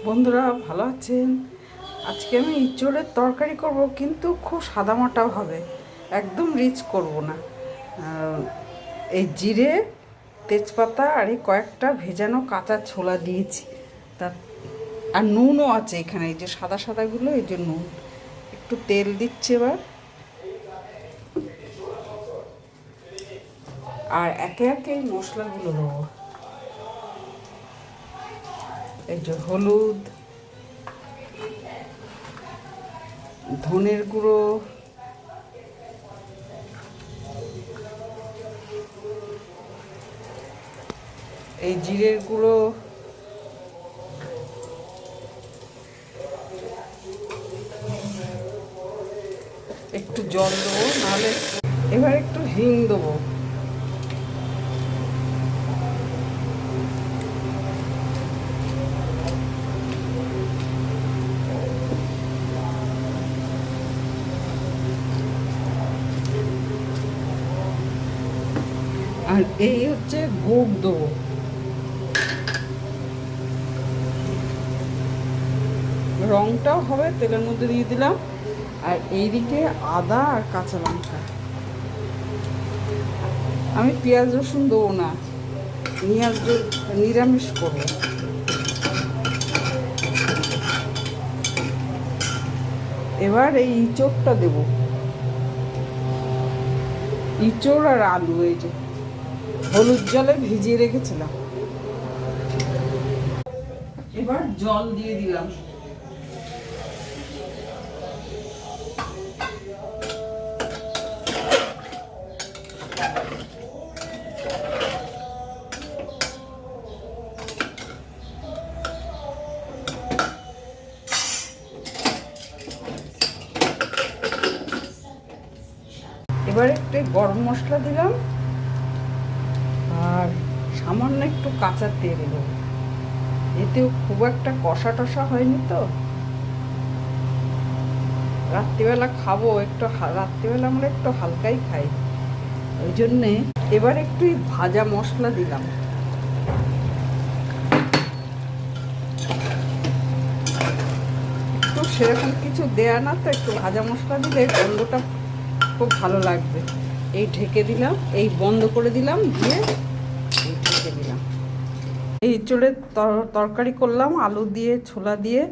বন্ধুরা ভালো আছেন? আজকে আমি ইঁচড়ের তরকারি করব, কিন্তু খুব সাদামাটা হবে, একদম রিচ করব না। এই জিরে, তেজপাতা আর এই কয়েকটা ভেজানো কাঁচা ছোলা দিয়েছি, তা আর নুনও আছে এখানে, এই যে সাদা সাদাগুলো, এই যে নুন। একটু তেল দিচ্ছে এবার, আর একে একে এই মশলাগুলো দেবো। এই যে হলুদ, ধনের গুঁড়ো, এই জিরের গুঁড়ো, একটু জল দেবো, নাহলে এবার একটু হিং দেবো। আর এই হচ্ছে গুড় দেবো। রংটাও হবে, তেলের মধ্যে দিয়ে দিলাম। আর এইদিকে আদা আর কাঁচা লঙ্কা। আমি পেঁয়াজ রসুন দেবো না, নিরামিষ করবো। এবার এই ইঁচড়টা দেব, ইঁচড় আর আলু, এই যে হলুদ জলে ভিজিয়ে রেখেছিলাম। এবার জল দিয়ে দিলাম। এবার একটু গরম মশলা দিলাম, আর সামান্য একটু কাঁচা তেল দেবো। এতেও খুব একটা কষা টষা হয়নি তো, রাত্রিবেলা খাবো, একটু রাত্রিবেলা আমরা একটু হালকাই খাই, ওই জন্যে। এবার একটু ভাজা মশলা দিলাম। একটু সেরকম কিছু দেয়া না তো, একটু ভাজা মশলা দিলে গন্ধটা খুব ভালো লাগবে। এই ঢেকে দিলাম, এই বন্ধ করে দিলাম, দিয়ে এই ঢেকে দিলাম। এই ইঁচড়ের তরকারি করলাম আলু দিয়ে, ছোলা দিয়ে।